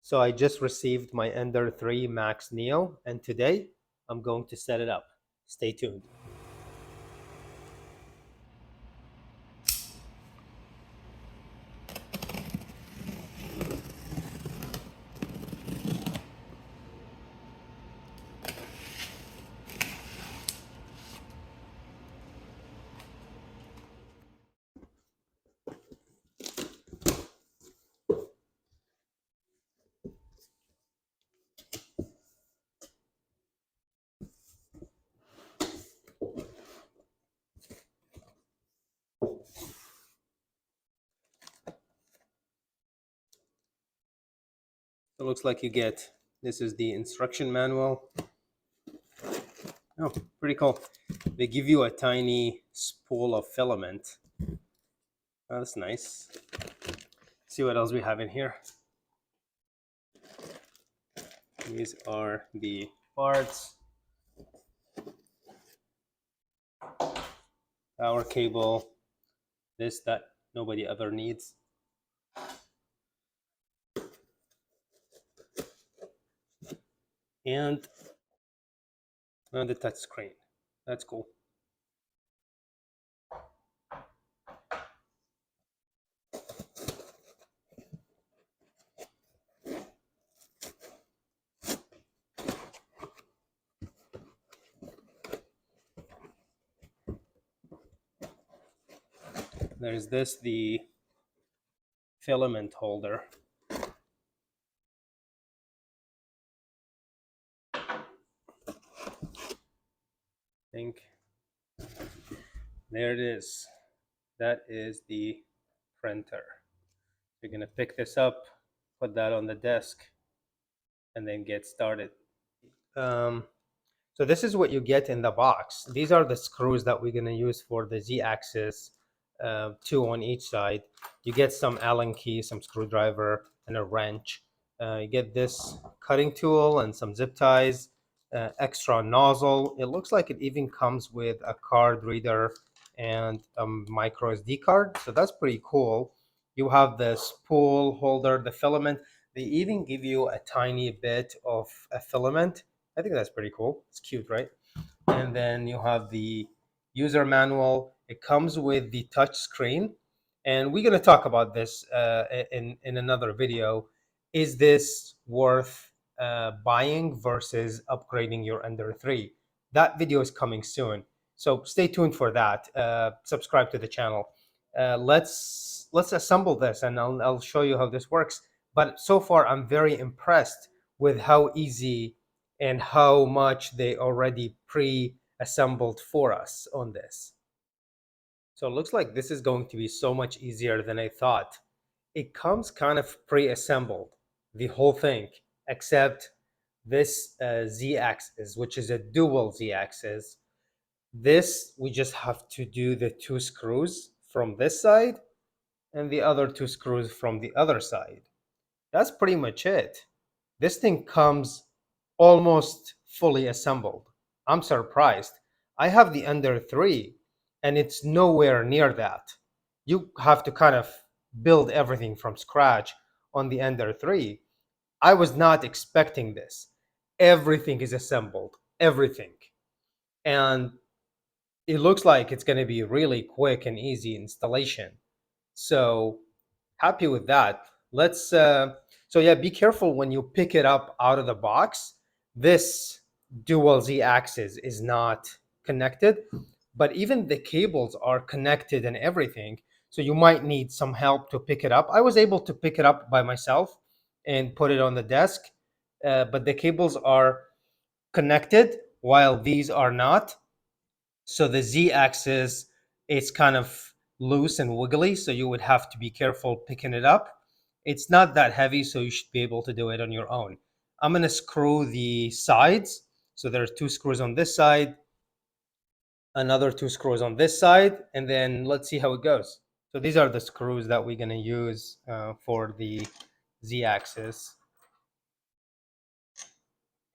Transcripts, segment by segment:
So I just received my Ender3 Max Neo, and today I'm going to set it up. Stay tuned. It looks like this is the instruction manual. Oh, pretty cool. They give you a tiny spool of filament. Oh, that's nice. See what else we have in here. These are the parts. Power cable. This, that nobody ever needs. And the touch screen. That's cool. There's the filament holder. I think there it is. That is the printer. You're gonna pick this up, put that on the desk, and then get started. So this is what you get in the box. These are the screws that we're gonna use for the Z-axis, two on each side. You get some Allen key, some screwdriver, and a wrench. You get this cutting tool and some zip ties, extra nozzle. It looks like it even comes with a card reader and a micro SD card. So that's pretty cool. You have the spool holder, the filament. They even give you a tiny bit of a filament. I think that's pretty cool. It's cute, right? And then you have the user manual. It comes with the touch screen. And we're going to talk about this in another video. Is this worth buying versus upgrading your Ender 3? That video is coming soon. So stay tuned for that. Subscribe to the channel. Let's assemble this, and I'll show you how this works. But so far, I'm very impressed with how easy and how much they already pre-assembled for us on this. So it looks like this is going to be so much easier than I thought. It comes kind of pre-assembled, the whole thing, except this Z-axis, which is a dual Z-axis. This, we just have to do the two screws from this side and the other two screws from the other side. That's pretty much it. This thing comes almost fully assembled. I'm surprised. I have the Ender 3 and it's nowhere near that. You have to kind of build everything from scratch on the Ender 3. I was not expecting this. Everything is assembled, everything. And it looks like it's going to be really quick and easy installation. So happy with that. Let's so yeah, be careful when you pick it up out of the box. This dual Z axis is not connected, but even the cables are connected and everything. So you might need some help to pick it up. I was able to pick it up by myself and put it on the desk, but the cables are connected while these are not. So the Z axis is kind of loose and wiggly, so you would have to be careful picking it up. It's not that heavy, so you should be able to do it on your own. I'm going to screw the sides. So there's two screws on this side, another two screws on this side, and then let's see how it goes. So these are the screws that we're going to use for the Z axis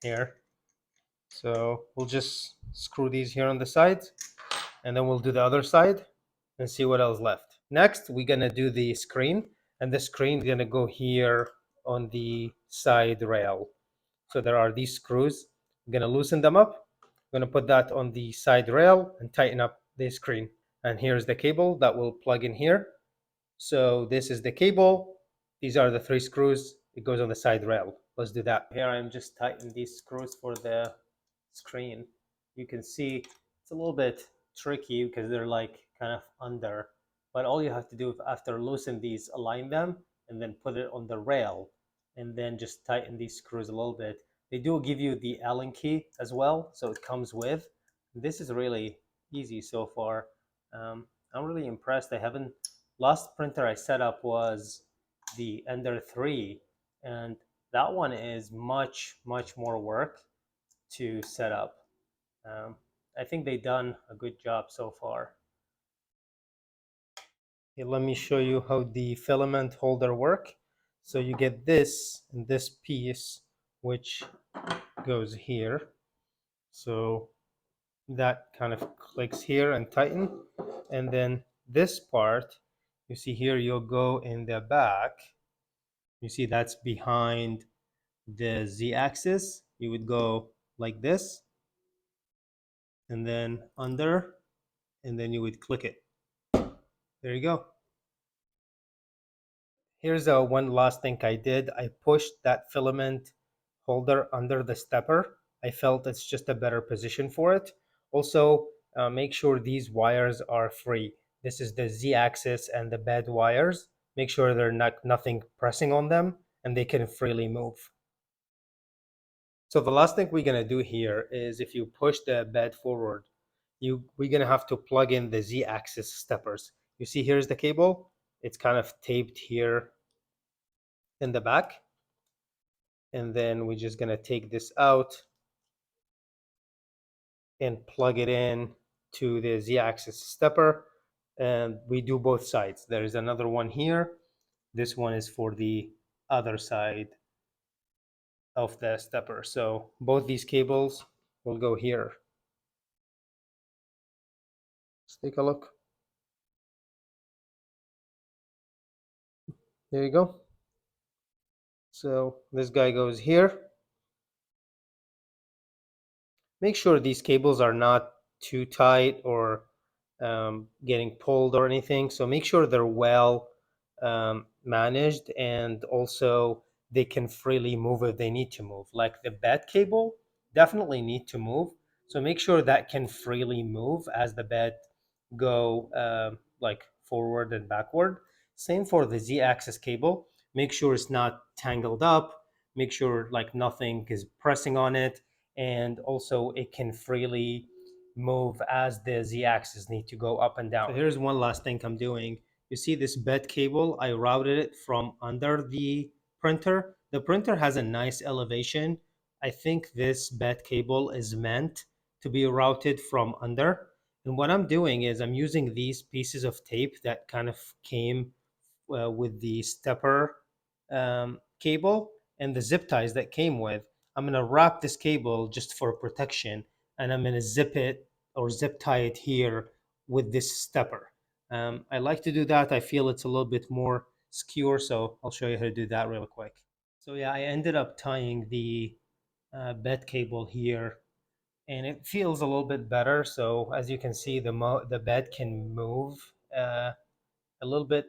here. So we'll just screw these here on the sides, and then we'll do the other side and see what else left. Next, we're gonna do the screen, and the screen is gonna go here on the side rail. So there are these screws. I'm gonna loosen them up. I'm gonna put that on the side rail and tighten up the screen. And here's the cable that will plug in here. So this is the cable. These are the three screws. It goes on the side rail. Let's do that. Here I'm just tightening these screws for the screen. You can see it's a little bit tricky because they're like kind of under. But all you have to do after loosen these, align them and then put it on the rail and then just tighten these screws a little bit. They do give you the Allen key as well, so it comes with. This is really easy so far. I'm really impressed. I haven't last printer I set up was the Ender 3, and that one is much more work to set up. Um, I think they've done a good job so far. Okay, let me show you how the filament holder work. So you get this and this piece, which goes here. So that kind of clicks here and tighten. And then this part, you see here, you'll go in the back. You see that's behind the z-axis. You would go like this and then under, and then you would click it. There you go. Here's one last thing I did. I pushed that filament holder under the stepper. I felt it's just a better position for it. Also, make sure these wires are free. This is the z-axis and the bed wires. Make sure they're not nothing pressing on them and they can freely move. So the last thing we're gonna do here is if you push the bed forward, we're gonna have to plug in the z-axis steppers. You see here's the cable. It's kind of taped here in the back. And then we're just gonna take this out and plug it in to the z-axis stepper. And we do both sides. There's another one here. This one is for the other side of the stepper. So both these cables will go here. Let's take a look. There you go. So this guy goes here. Make sure these cables are not too tight or getting pulled or anything. So make sure they're well managed, and also they can freely move if they need to move. Like the bed cable definitely need to move. So make sure that can freely move as the bed go like forward and backward. Same for the z-axis cable. Make sure it's not tangled up. Make sure like nothing is pressing on it, and also it can freely move as the z-axis need to go up and down. So here's one last thing I'm doing. You see this bed cable, I routed it from under the printer. The printer has a nice elevation. I think this bed cable is meant to be routed from under. And what I'm doing is I'm using these pieces of tape that kind of came with the stepper cable and the zip ties that came with. I'm going to wrap this cable just for protection, and I'm going to zip it or zip tie it here with this stepper. I like to do that. I feel it's a little bit more secure, so I'll show you how to do that real quick. So yeah, I ended up tying the bed cable here, and it feels a little bit better. So as you can see, the bed can move a little bit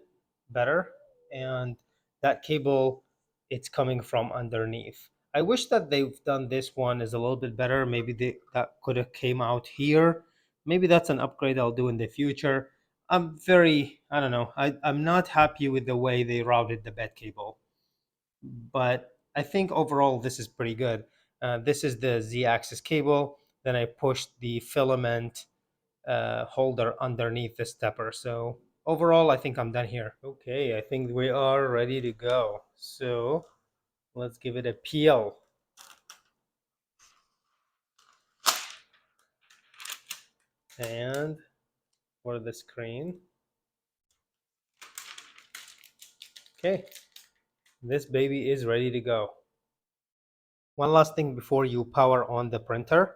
better, and that cable, it's coming from underneath. I wish that they've done this one is a little bit better. Maybe that could have came out here. Maybe that's an upgrade I'll do in the future. I don't know, I'm not happy with the way they routed the bed cable, but I think overall this is pretty good. This is the z-axis cable. Then I pushed the filament holder underneath the stepper. So overall, I think I'm done here. Okay, I think we are ready to go. So let's give it a peel. And for the screen. Okay, this baby is ready to go. One last thing before you power on the printer.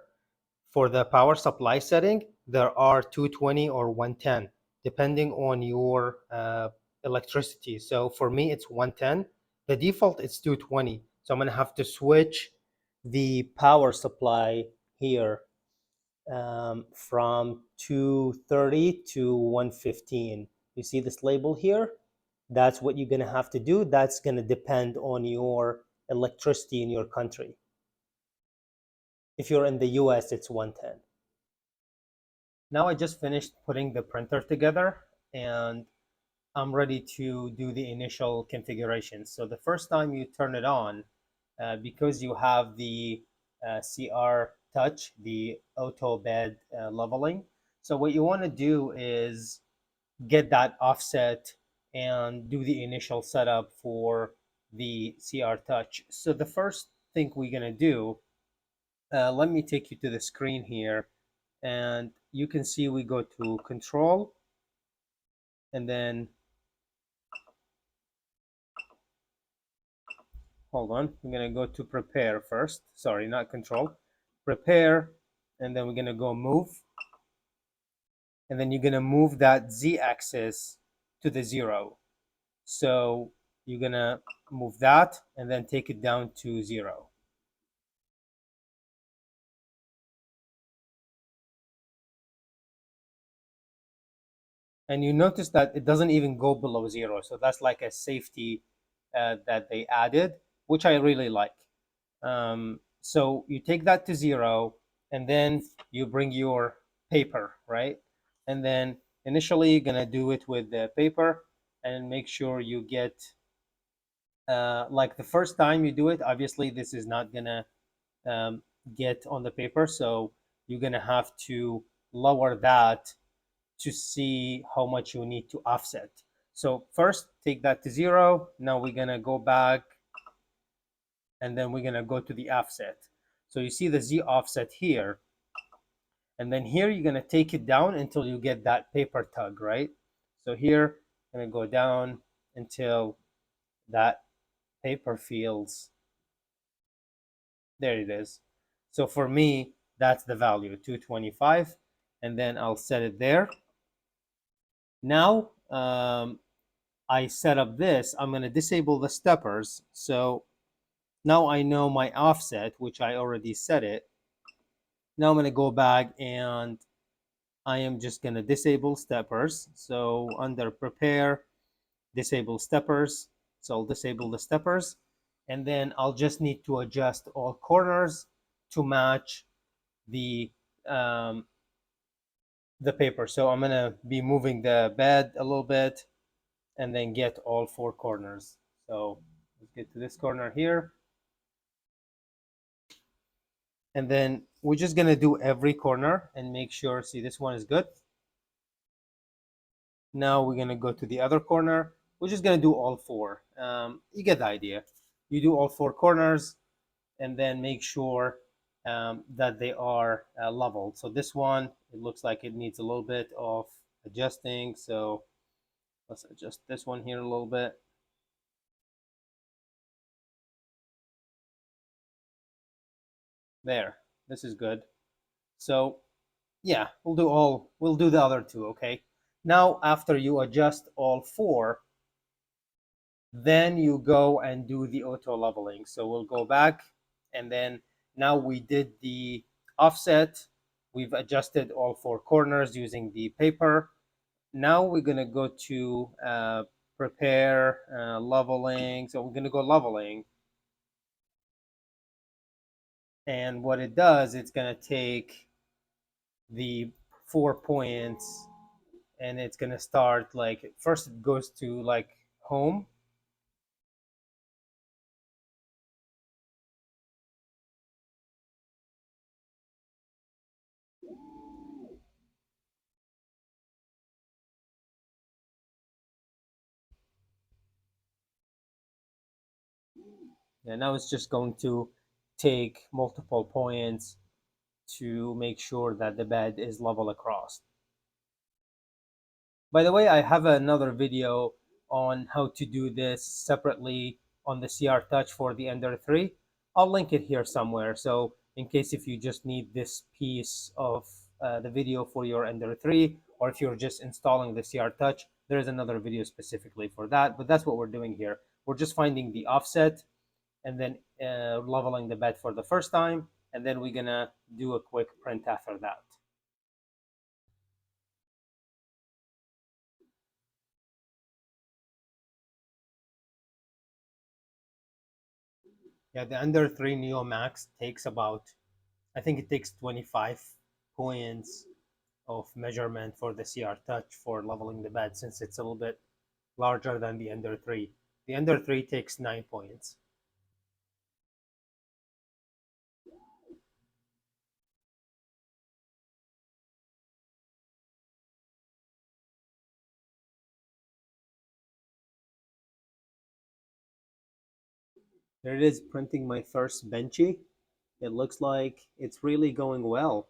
For the power supply setting, there are 220 or 110, depending on your electricity. So for me, it's 110. The default is 220. So I'm going to have to switch the power supply here from 230 to 115. You see this label here? That's what you're going to have to do. That's going to depend on your electricity in your country. If you're in the US, it's 110. Now I just finished putting the printer together and I'm ready to do the initial configuration. So the first time you turn it on, because you have the CR touch, the auto bed leveling. So what you want to do is get that offset and do the initial setup for the CR touch. So the first thing we're going to do, let me take you to the screen here, and you can see we go to control, and then hold on, we're going to go to prepare first. Sorry, not control, prepare, and then we're going to go move, and then you're going to move that Z axis to the 0. So you're going to move that and then take it down to 0. And you notice that it doesn't even go below 0. So that's like a safety that they added, which I really like. So you take that to 0, and then you bring your paper, right? And then initially you're gonna do it with the paper and make sure you get, like the first time you do it, obviously this is not gonna um, get on the paper. So you're gonna have to lower that to see how much you need to offset. So first take that to 0. Now we're gonna go back and then we're gonna go to the offset. So you see the Z offset here, and then here you're gonna take it down until you get that paper tug, right? So here I'm gonna go down until that paper feels, there it is. So for me, that's the value, 225, and then I'll set it there. Now I set up this, I'm gonna disable the steppers. So now I know my offset, which I already set it. Now I'm going to go back and I am just going to disable steppers. So under prepare, disable steppers. So I'll disable the steppers. And then I'll just need to adjust all corners to match the um, the paper. So I'm going to be moving the bed a little bit and then get all 4 corners. So let's get to this corner here. And then we're just going to do every corner and make sure, see, this one is good. Now we're going to go to the other corner. We're just going to do all 4. You get the idea. You do all 4 corners and then make sure that they are leveled. So this one, it looks like it needs a little bit of adjusting. So let's adjust this one here a little bit. There, this is good. So yeah, we'll do the other 2, okay? Now, after you adjust all 4, then you go and do the auto leveling. So we'll go back, and then now we did the offset. We've adjusted all 4 corners using the paper. Now we're going to go to prepare leveling. So we're going to go leveling. And what it does, it's going to take the 4 points and it's going to start, like, first it goes to like home. And now it's just going to take multiple points to make sure that the bed is level across. By the way, I have another video on how to do this separately on the CR Touch for the Ender 3. I'll link it here somewhere. So in case if you just need this piece of the video for your Ender 3, or if you're just installing the CR Touch, there is another video specifically for that. But that's what we're doing here. We're just finding the offset and then leveling the bed for the first time, and then we're gonna do a quick print after that. Yeah, the Ender 3 Neo Max takes about, I think it takes 25 points of measurement for the CR Touch for leveling the bed, since it's a little bit larger than the Ender 3. The Ender 3 takes 9 points. There it is, printing my first benchy. It looks like it's really going well.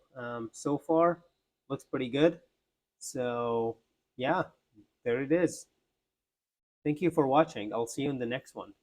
So far, looks pretty good. So, yeah, there it is. Thank you for watching. I'll see you in the next one.